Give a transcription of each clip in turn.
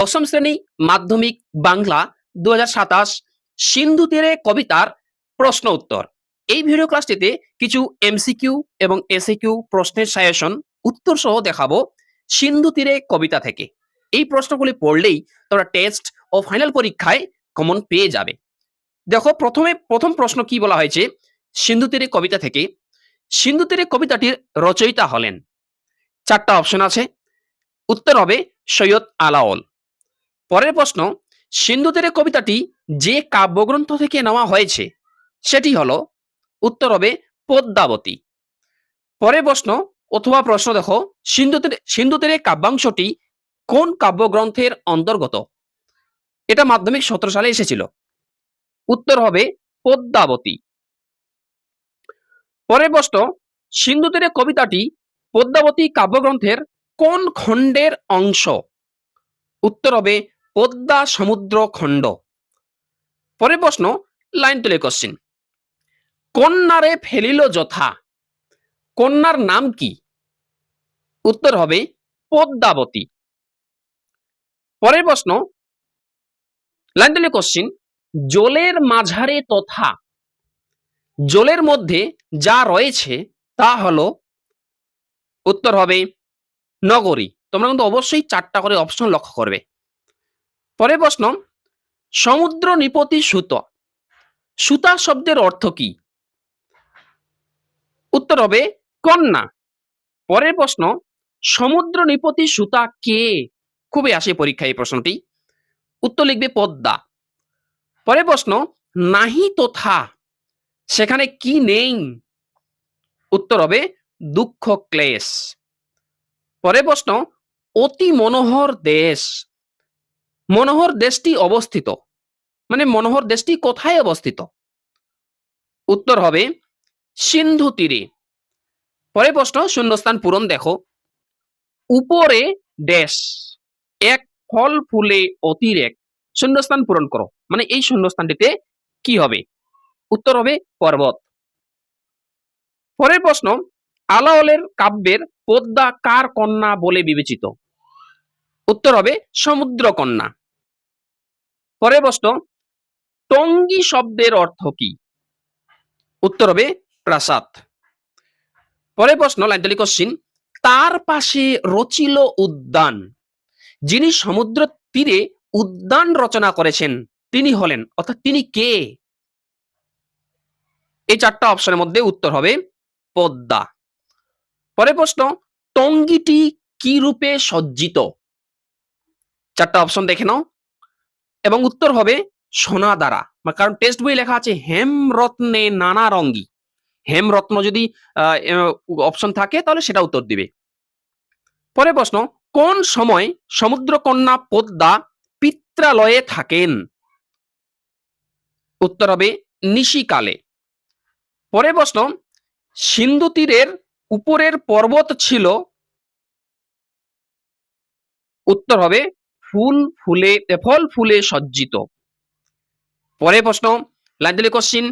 দশম শ্রেণী মাধ্যমিক বাংলা 2027 সিন্ধু তীরে কবিতার প্রশ্ন উত্তর। এই ভিডিও ক্লাসটিতে কিছু এমসিকিউ এবং এসিকিউ প্রশ্নের সাজেশন উত্তর সহ দেখাবো সিন্ধু তীরে কবিতা থেকে। এই প্রশ্নগুলি পড়লেই তোমরা টেস্ট ও ফাইনাল পরীক্ষায় কমন পেয়ে যাবে। দেখো প্রথম প্রশ্ন কি বলা হয়েছে সিন্ধু তীরে কবিতা থেকে। সিন্ধু তীরে কবিতাটির রচয়িতা হলেন, চারটা অপশন আছে, উত্তর হবে সৈয়দ আলাওল। পরের প্রশ্ন, সিন্ধু তীরে কবিতাটি যে কাব্যগ্রন্থ থেকে নেওয়া হয়েছে সেটি হলো, উত্তর হবে পদ্মাবতী। পরের প্রশ্ন দেখো, সিন্ধু তীরে কাব্যাংশটি কোন কাব্যগ্রন্থের অন্তর্গত? এটা মাধ্যমিক 17 সালে এসেছিল, উত্তর হবে পদ্মাবতী। পরের প্রশ্ন, সিন্ধু তীরে কবিতাটি পদ্মাবতী কাব্যগ্রন্থের কোন খণ্ডের অংশ? উত্তর হবে পদ্মা সমুদ্র খণ্ড। পরের প্রশ্ন, লাইন তুলে কোশ্চিন, কন্যারে ফেলিল যথা, কন্যার নাম কি? উত্তর হবে পদ্মাবতী। পরের প্রশ্ন, লাইন তুলে কোশ্চিন, জলের মাঝারে তথা, জলের মধ্যে যা রয়েছে তা হলো, উত্তর হবে নগরী। তোমরা কিন্তু অবশ্যই 4টা করে অপশন লক্ষ্য করবে। পরের প্রশ্ন, সমুদ্র নিপতি সুত, সুতা শব্দের অর্থ কি? উত্তর হবে কন্যা। পরের প্রশ্ন, সমুদ্র নিপতি সুতা কে? খুবই আসে পরীক্ষায় এই প্রশ্নটি, উত্তর লিখবে পদ্মা। পরের প্রশ্ন, নাহি তথা, সেখানে কি নেই? উত্তর হবে দুঃখ ক্লেশ। পরের প্রশ্ন, অতি মনোহর দেশ, মনোহর দেশটি অবস্থিত, মানে মনোহর দেশটি কোথায় অবস্থিত? উত্তর হবে সিন্ধু তীরে। পরের প্রশ্ন, শূন্যস্থান পূরণ দেখো, উপরে ড্যাশ এক ফল ফুলে অতিরেক, শূন্যস্থান পূরণ করো, মানে এই শূন্যস্থানটিতে কি হবে? উত্তর হবে পর্বত। পরের প্রশ্ন, আলাওলের কাব্যের পদ্মা কার কন্যা বলে বিবেচিত? উত্তর হবে সমুদ্র কন্যা। পরের প্রশ্ন, টঙ্গী শব্দের অর্থ কি? উত্তর হবে প্রাসাদ। পরের প্রশ্ন, লাইন তুলে কোশ্চিন, তার পাশে রচিল উদ্যান, যিনি সমুদ্র তীরে উদ্যান রচনা করেছেন তিনি হলেন, অর্থাৎ তিনি কে? এই 4টা অপশনের মধ্যে উত্তর হবে পদ্মা। পরের প্রশ্ন, টঙ্গীটি কি রূপে সজ্জিত? 4টা অপশন দেখে নাও, এবং উত্তর হবে সোনা দ্বারা, কারণ টেক্সট বই লেখা আছে হেমরত্নে নানা রঙ্গী, হেমরত্ন যদি অপশন থাকে তাহলে সেটা উত্তর দিবে। পরের প্রশ্ন, কোন সময় সমুদ্রকন্যা পদ্মা পিত্রালয়ে থাকেন? উত্তর হবে নিশিকালে। পরের প্রশ্ন, সিন্ধু তীরের উপরের পর্বত ছিল, উত্তর হবে ফল ফুলে সজ্জিত। পরের প্রশ্ন, লাইন দিলে কোশ্চিন,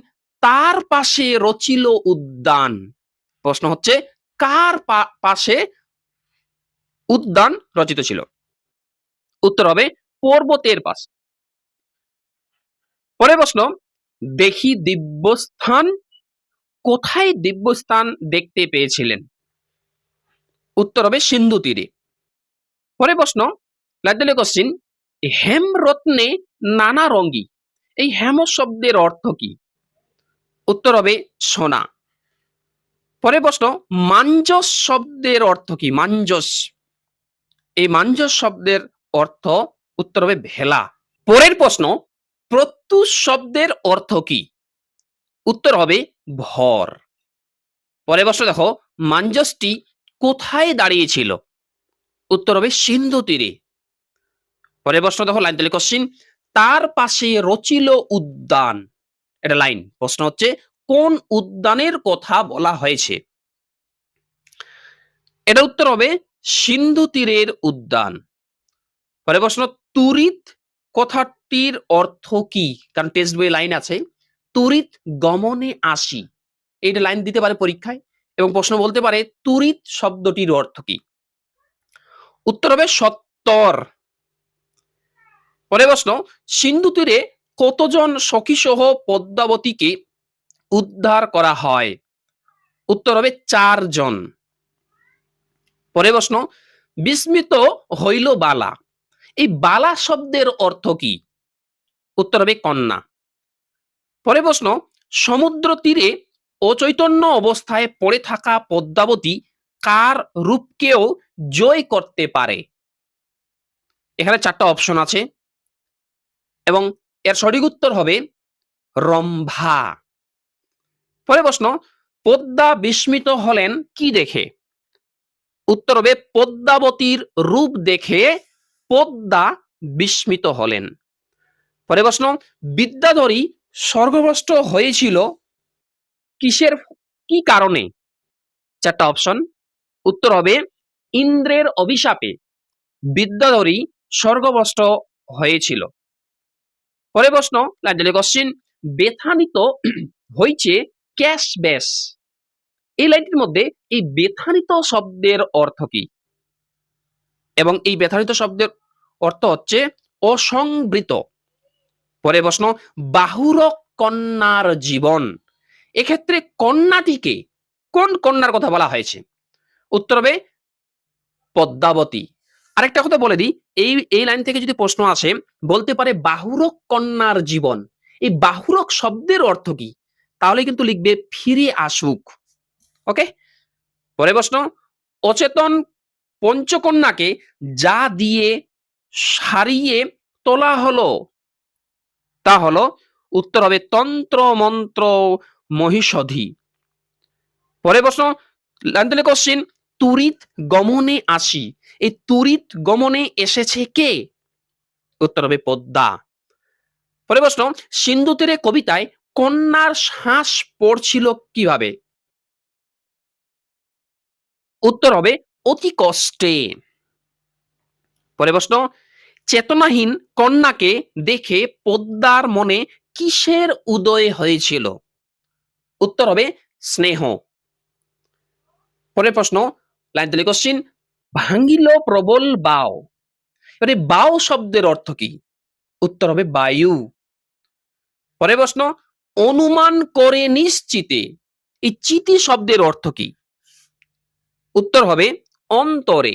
তার পাশে রচিল উদ্যান, প্রশ্ন হচ্ছে কার পাশে উদ্যান রচিত ছিল? উত্তর হবে পর্বতের পাশে। পরের প্রশ্ন, দেখি দিব্যস্থান, কোথায় দিব্যস্থান দেখতে পেয়েছিলেন? উত্তর হবে সিন্ধু তীরে। পরের প্রশ্ন, লাইন দিলে কোশ্চিন, হেমরত্নে নানা রঙ্গী, এই হেম শব্দের অর্থ কি? উত্তর হবে সোনা। পরের প্রশ্ন, মাঞ্জস শব্দের অর্থ কি? মাঞ্জস, এই মাঞ্জস শব্দের অর্থ, উত্তর হবে ভেলা। পরের প্রশ্ন, প্রত্যুষ শব্দের অর্থ কি? উত্তর হবে ভর। পরের প্রশ্ন দেখো, মাঞ্জসটি কোথায় দাঁড়িয়েছিল? উত্তর হবে সিন্ধু তীরে। পরের প্রশ্ন দেখো, লাইন তুলে কোশ্চিন, তার পাশে রচিল উদ্যান, এটা লাইন, প্রশ্ন হচ্ছে কোন উদ্যানের কথা বলা হয়েছে? এটা উত্তর হবে সিন্ধু তীরের উদ্যান। পরের প্রশ্ন, তুরিত কথাটির অর্থ কি? কারণ টেক্সট বইয়ে লাইন আছে, তুরিত গমনে আসি, এইটা লাইন দিতে পারে পরীক্ষায়, এবং প্রশ্ন বলতে পারে তুরিত শব্দটির অর্থ কি? উত্তর হবে সত্তর। পরের প্রশ্ন, সিন্ধু তীরে কতজন সখী সহ পদ্মাবতীকে উদ্ধার করা হয়? উত্তর হবে 4 জন। পরের প্রশ্ন, বিস্মিত হইল বালা, এই বালা শব্দের অর্থ কি? উত্তর হবে কন্যা। পরের প্রশ্ন, সমুদ্র তীরে অচৈতন্য অবস্থায় পড়ে থাকা পদ্মাবতী কার রূপকেও জয় করতে পারে? এখানে 4টা অপশন আছে এবং এর সঠিক উত্তর হবে রম্ভা। পরের প্রশ্ন, পদ্মা বিস্মিত হলেন কি দেখে? উত্তর হবে পদ্মাবতীর রূপ দেখে পদ্মা বিস্মিত হলেন। পরের প্রশ্ন, বিদ্যাধরী স্বর্গভ্রষ্ট হয়েছিল কিসের, কি কারণে? 4টা অপশন। উত্তর হবে ইন্দ্রের অভিশাপে বিদ্যাধরী স্বর্গভ্রষ্ট হয়েছিল। পরের প্রশ্ন, কোশ্চিন, বেথানিত হইছে ক্যাশ বেশ, এই লাইনটির মধ্যে এই বেথানিত শব্দের অর্থ কি? এবং এই বেথানিত শব্দের অর্থ হচ্ছে অসংবৃত। পরের প্রশ্ন, বাহুরক কন্যার জীবন, এক্ষেত্রে কন্যাটিকে কোন কন্যার কথা বলা হয়েছে? উত্তর হবে পদ্মাবতী। আরেকটা কথা বলে দিই, এই লাইন থেকে যদি প্রশ্ন আসে বলতে পারে বাহুরক কন্যার জীবন, এই বাহুরক শব্দের অর্থ কি? তাহলে কিন্তু লিখবে ফিরে আসুক। ওকে। পরের প্রশ্ন, অচেতন পঞ্চকন্যাকে যা দিয়ে সারিয়ে তোলা হলো তা হলো, উত্তর হবে তন্ত্র মন্ত্র মহিষধি। পরের প্রশ্ন, কোশ্চিন, তুরিত গমনে আসি, এই তুরিত গমনে এসেছে কে? উত্তর হবে পদ্মা। পরের প্রশ্ন, সিন্ধু তীরে কবিতায় কন্যার শ্বাস পড়ছিল কিভাবে? উত্তর হবে অতি কষ্টে। পরের প্রশ্ন, চেতনাহীন কন্যাকে দেখে পদ্মার মনে কিসের উদয় হয়েছিল? উত্তর হবে স্নেহ। পরের প্রশ্ন, কোশ্চিন, ভাঙ্গিল প্রবল বাও, এবারে বাও শব্দের অর্থ কি? উত্তর হবে বায়ু। পরের প্রশ্ন, অনুমান করে নিশ্চিতে, এই চিতি শব্দের অর্থ কি? উত্তর হবে অন্তরে।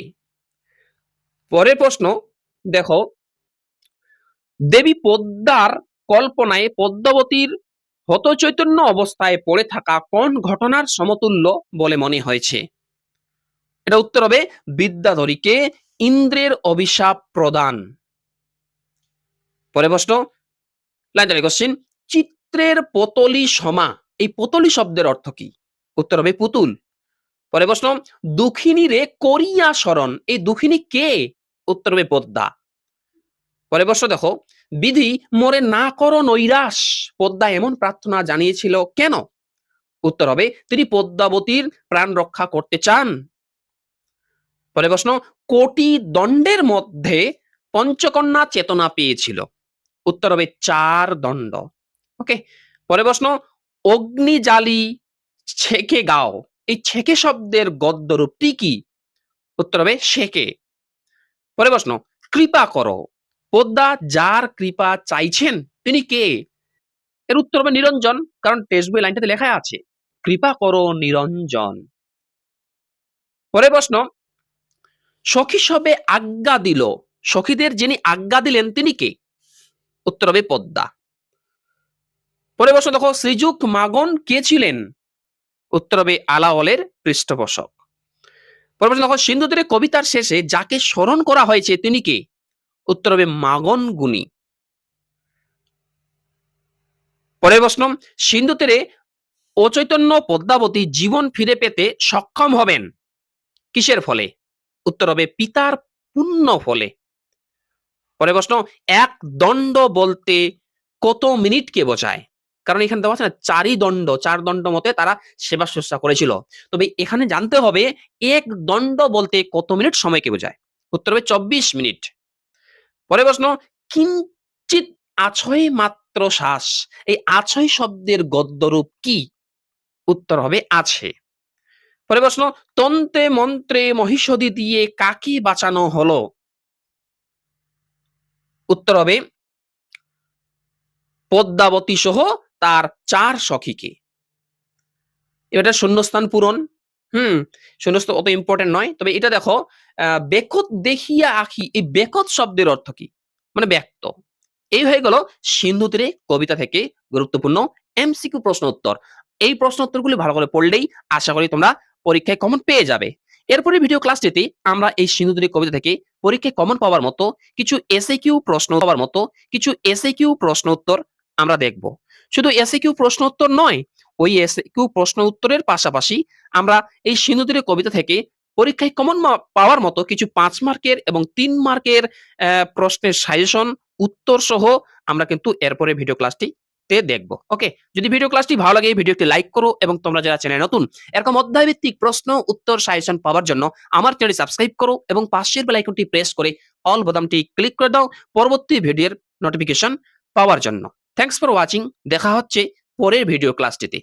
পরের প্রশ্ন দেখো, দেবী পদ্মার কল্পনায় পদ্মাবতীর হতচৈতন্য অবস্থায় পড়ে থাকা কোন ঘটনার সমতুল্য বলে মনে হয়েছে? এটা উত্তর হবে বিদ্যাধরীকে ইন্দ্রের অভিশাপ প্রদান। পরের প্রশ্ন, কোশ্চিন, চিত্রের পতলি সমা, এই পতলি শব্দের অর্থ কি? উত্তর হবে পুতুল। পরের প্রশ্ন, দুঃখিনী রে করিয়া স্মরণ, এই দুঃখিনী কে? উত্তর হবে পদ্মা। পরের প্রশ্ন দেখো, বিধি মোরে না করো নৈরাশ, পদ্মা এমন প্রার্থনা জানিয়েছিল কেন? উত্তর হবে তিনি পদ্মাবতীর প্রাণ রক্ষা করতে চান। পরের প্রশ্ন, কোটি দণ্ডের মধ্যে পঞ্চকন্যা চেতনা পেয়েছিল? উত্তর হবে 4 দণ্ড। ওকে। পরের প্রশ্ন, অগ্নি জালি ছেকে গাও, এই ছেকে শব্দের গদ্য রূপটি কি? উত্তর হবে শেকে। পরের প্রশ্ন, কৃপা করো, পদ্মা যার কৃপা চাইছেন তিনি কে? এর উত্তর হবে নিরঞ্জন, কারণ টেক্সট বই লাইনটাতে লেখা আছে কৃপা করো নিরঞ্জন। পরের প্রশ্ন, সখী সবে আজ্ঞা দিল, সখীদের যিনি আজ্ঞা দিলেন তিনি কে? উত্তর হবে পদ্মা। পরের প্রশ্ন দেখো, শ্রীযুক্ত মাগন কে ছিলেন? উত্তর হবে আলাওলের পৃষ্ঠপোষক। পরের প্রশ্ন দেখো, সিন্ধু তীরে কবিতার শেষে যাকে স্মরণ করা হয়েছে তিনি কে? উত্তর হবে মাগন গুণী। পরের প্রশ্ন, সিন্ধু তীরে অচৈতন্য পদ্মাবতী জীবন ফিরে পেতে সক্ষম হবেন কিসের ফলে? উত্তর হবে পিতার পুণ্য ফলে। পরের প্রশ্ন, এক দণ্ড বলতে কত মিনিটকে বোঝায়? কারণ এখানে দেওয়া আছে না 4ই দণ্ড, 4 দণ্ড মতে তারা সেবা শুশ্রূষা করেছিল। তবে এখানে জানতে হবে এক দণ্ড বলতে কত মিনিট সময়কে বোঝায়? উত্তর হবে 24 মিনিট। পরের প্রশ্ন, কিঞ্চিত আছয় মাত্র শ্বাস, এই আছয় শব্দের গদ্যরূপ কি? উত্তর হবে আছে। পরের প্রশ্ন, তন্ত্রে মন্ত্রে মহিষদী দিয়ে কাকে বাঁচানো হলো? উত্তর হবে পদ্মাবতী সহ তার 4 সখীকে। এটা শূন্যস্থান পূরণ। হুম, শূন্যস্থান অত ইম্পোর্টেন্ট নয়। তবে এটা দেখো বেকত দেখিয়া আঁখি, এই বেকত শব্দের অর্থ কি? মানে ব্যক্ত। এই হয়ে গেল সিন্ধু তীরে কবিতা থেকে গুরুত্বপূর্ণ এমসিকিউ প্রশ্ন উত্তর। এই প্রশ্ন উত্তরগুলি ভালো করে পড়লেই আশা করি তোমরা পরীক্ষায় কমন পেয়ে যাবে। এরপরে ভিডিও ক্লাসটিতে আমরা এই সিন্ধু তীরে কবিতা থেকে পরীক্ষায় কমন পাওয়ার মতো কিছু এসএকিউ প্রশ্ন উত্তর আমরা দেখব। শুধু এসএকিউ প্রশ্ন উত্তর নয়, ওই এসএকিউ প্রশ্ন উত্তরের পাশাপাশি আমরা এই সিন্ধু তীরে কবিতা থেকে পরীক্ষায় কমন পাওয়ার মতো কিছু 5 মার্কের এবং 3 মার্কের প্রশ্নের সাজেশন উত্তর সহ আমরা কিন্তু এরপরে ভিডিও ক্লাসটিতে দেখব। ওকে? যদি ভিডিও ক্লাসটি ভালো লাগে এই ভিডিওটি লাইক করো এবং তোমরা যারা চ্যানেলে নতুন এরকম অধ্যায়ভিত্তিক প্রশ্ন উত্তর সাজেশন পাওয়ার জন্য আমার চ্যানেলটি সাবস্ক্রাইব করো এবং পাশের বেল আইকনটি প্রেস করে অল বোতামটি ক্লিক করে দাও পরবর্তী ভিডিওর নোটিফিকেশন পাওয়ার জন্য। Thanks for watching. দেখা হচ্ছে পরের ভিডিও ক্লাসটিতে।